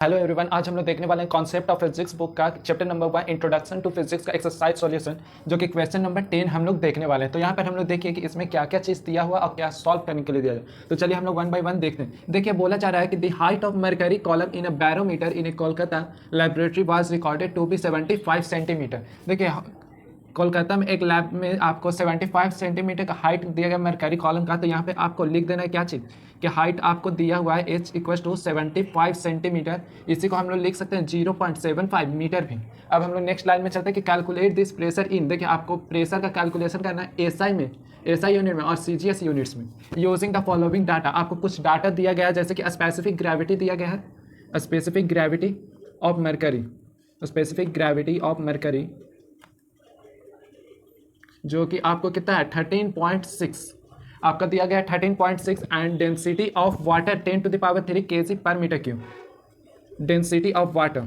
Hello everyone, आज हम लोग देखने वाले हैं कॉन्सेप्ट ऑफ फिजिक्स बुक का chapter number 1 introduction to physics का एक्सरसाइज सॉल्यूशन, जो कि क्वेश्चन नंबर 10 हम लोग देखने वाले हैं। तो यहाँ पर हम लोग देखिए कि इसमें क्या क्या चीज़ दिया हुआ और क्या सॉल्व करने के लिए दिया जाए। तो चलिए हम लोग वन बाय वन देखते हैं। देखिए बोला जा रहा है कि the height of mercury column in a barometer in a Kolkata laboratory was recorded to be 75 centimetre. देखिए कोलकाता में एक लैब में आपको 75 सेंटीमीटर का हाइट दिया गया मरकरी कॉलम का। तो यहाँ पे आपको लिख देना है क्या चीज़ कि हाइट आपको दिया हुआ है h इक्वल टू 75 सेंटीमीटर। इसी को हम लोग लिख सकते हैं 0.75 मीटर भी। अब हम लोग नेक्स्ट लाइन में चलते हैं कि कैलकुलेट दिस प्रेशर इन। देखिए आपको प्रेशर का कैलकुलेशन करना है एसआई में, एसआई यूनिट में और सीजीएस यूनिट्स में, यूजिंग द फॉलोइंग डाटा। आपको कुछ डाटा दिया गया है जैसे कि स्पेसिफिक ग्रेविटी दिया गया है, specific gravity of mercury, specific gravity of mercury जो कि आपको कितना है 13.6 आपका दिया गया है 13.6 and density of water 10⁻³ kg पर metre cube. Density of water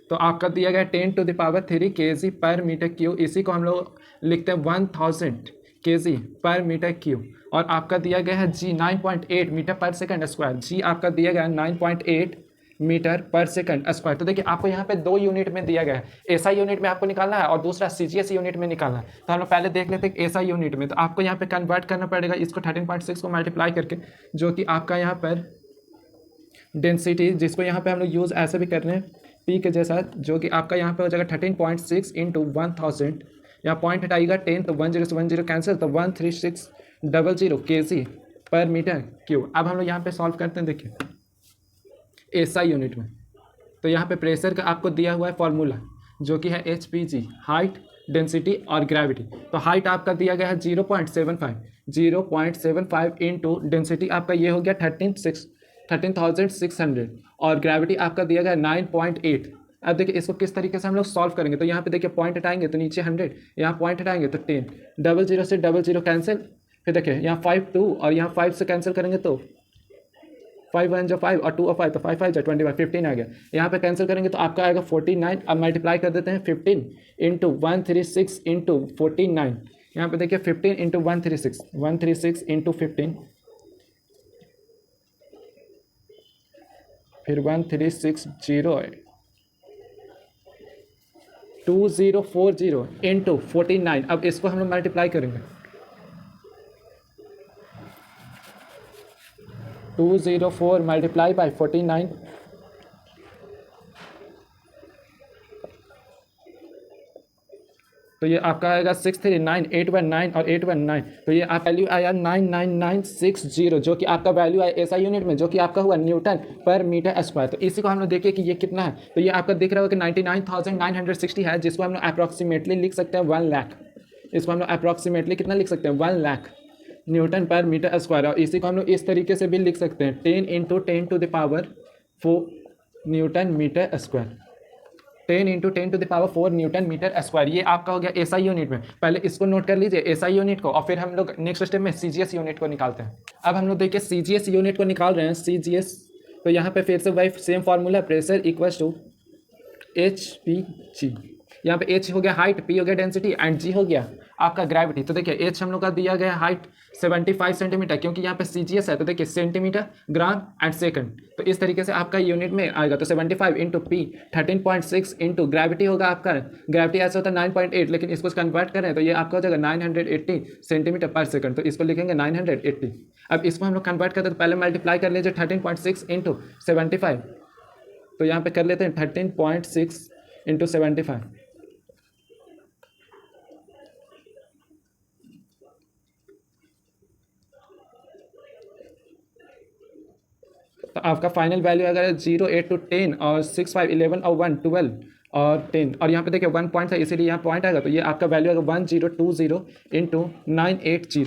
तो आपका दिया गया 10⁻³ kg पर मीटर क्यूब। इसी को हम लोग लिखते हैं 1000 kg पर मीटर क्यूब। और आपका दिया गया है जी 9.8 मीटर पर सेकंड स्क्वायर। जी आपका दिया गया है 9.8 मीटर पर सेकंड स्क्वायर। तो देखिए आपको यहाँ पे दो यूनिट में दिया गया है, एसआई यूनिट में आपको निकालना है और दूसरा सीजीएस यूनिट में निकालना है। तो हम लोग पहले देख लेते हैं एसआई यूनिट में। तो आपको यहाँ पे कन्वर्ट करना पड़ेगा इसको 13.6 को मल्टीप्लाई करके, जो कि आपका यहाँ पर डेंसिटी, जिसको यहाँ पे हम लोग यूज़ ऐसे भी कर रहे हैं पी के जैसा, जो कि आपका यहाँ पे हो जाएगा 13.6 इंटू 1000। यहाँ पॉइंट हटाइएगा 10 तो 10 से 10 कैंसिल, तो 13600 kg पर मीटर क्यूब। अब हम लोग यहाँ पे सॉल्व करते हैं। देखिए एसआई यूनिट में तो यहाँ पे प्रेशर का आपको दिया हुआ है फॉर्मूला जो कि है HPG, हाइट, डेंसिटी और ग्रेविटी। तो हाइट आपका दिया गया है 0.75 इंटू डेंसिटी आपका ये हो गया 13,600 और ग्रेविटी आपका दिया गया 9.8। अब देखिए इसको किस तरीके से हम लोग सॉल्व करेंगे। तो यहाँ पे देखिए पॉइंट हटाएंगे तो नीचे 100, यहाँ पॉइंट हटाएंगे तो 10, 00 से 00 कैंसिल, फिर देखिए यहाँ 5 2 और यहाँ 5 से कैंसिल करेंगे तो 5 1 जो 5 और 2 और 5 तो 5 5 जो 25, 15 आ गया। यहाँ पे कैंसिल करेंगे तो आपका आएगा 49। अब मल्टीप्लाई कर देते हैं 15 इंटू 136 इंटू 49। यहाँ पे देखिए 15 इंटू 136 इंटू 15, फिर 2040 इंटू 49। अब इसको हम लोग मल्टीप्लाई करेंगे 204 मल्टीप्लाई बाई 49, तो ये आपका आएगा 639 819 और 819। तो ये आप वैल्यू आया 99960, जो कि आपका वैल्यू आया एसआई यूनिट में, जो कि आपका हुआ न्यूटन पर मीटर स्क्वायर। तो इसी को हम लोग देखिए कि ये कितना है। तो ये आपका दिख रहा होगा कि 99,960 है, जिसको हम लोग अप्रॉक्सीमेटली लिख सकते हैं 1 लाख। इसको हम लोग अप्रॉक्सीमेटली कितना लिख सकते हैं 1 लाख न्यूटन पर मीटर स्क्वायर। और इसी को हम लोग इस तरीके से भी लिख सकते हैं 10 into 10⁻4 newton metre square, 10 into 10⁻4 newton metre square. ये आपका हो गया एसआई यूनिट में। पहले इसको नोट कर लीजिए एसआई यूनिट को, और फिर हम लोग नेक्स्ट स्टेप में सीजीएस यूनिट को निकालते हैं। अब हम लोग देखिए सीजीएस यूनिट को निकाल रहे हैं। सीजीएस तो यहाँ पे फिर से वही same formula, pressure equal to HPG। यहाँ पे H हो गया हाइट, P हो गया डेंसिटी एंड G हो गया आपका ग्रेविटी। तो देखिए H हम लोग का दिया गया हाइट 75 सेंटीमीटर, क्योंकि यहाँ पे CGS है। तो देखिए सेंटीमीटर, ग्राम एंड सेकंड। तो इस तरीके से आपका यूनिट में आएगा। तो 75 इंटू P 13.6 इंटू ग्रेविटी होगा आपका, ग्रेविटी ऐसा होता है 9.8, लेकिन इसको कन्वर्ट करें तो ये आपका हो जाएगा 980 सेंटीमीटर पर सेकंड। तो इसको लिखेंगे 980। अब इसको हम लोग कन्वर्ट करते हैं तो पहले मल्टीप्लाई कर लीजिए 13.6 इंटू 75। तो यहाँ पे कर लेते हैं 13.6 इंटू 75। तो आपका फाइनल वैल्यू अगर 0 8 to 10 और 6 5 11 और 1 12 और 10, और यहाँ पे देखिए 1 पॉइंट है इसीलिए यहाँ पॉइंट आएगा। तो ये आपका वैल्यू आएगा 1020 इंटू 980।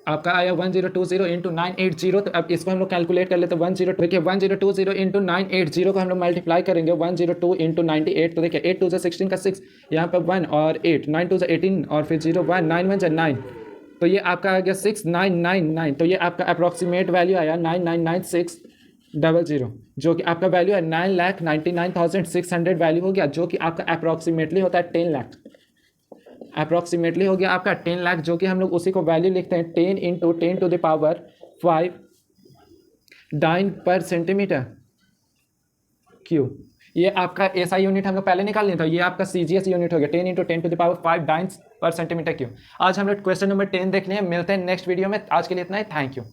आपका आया 1020 इंटू 980। तो अब इसको हम लोग कैलकुलेट कर लेते हैं 10। देखिए 1020 इंटू 980 को हम लोग मल्टीप्लाई करेंगे 102 इंटू 98। तो देखिए 8 2 16 का 6, यहाँ पर 1 और 8, 9 2 18 और फिर 0 1 9 1 9। तो ये आपका आ गया 6999। तो ये आपका अप्रॉक्सीमेट वैल्यू आया 999,600, जो कि आपका वैल्यू है 9,99,600 वैल्यू हो गया, जो कि आपका अप्रॉक्सीमेटली होता है 10 लाख। अप्रॉक्सीमेटली हो गया आपका 10 लाख, जो कि हम लोग उसी को वैल्यू लिखते हैं 10 इंटू 10⁻5 डाइन पर सेंटीमीटर क्यू। ये आपका एसआई यूनिट हम लोग पहले निकाल लिया था, ये आपका सीजीएस यूनिट हो गया 10 × 10⁵ डाइन्स पर सेंटीमीटर क्यू। आज हम लोग क्वेश्चन नंबर 10 देख लिए, मिलते हैं नेक्स्ट वीडियो में। आज के लिए इतना ही, थैंक यू।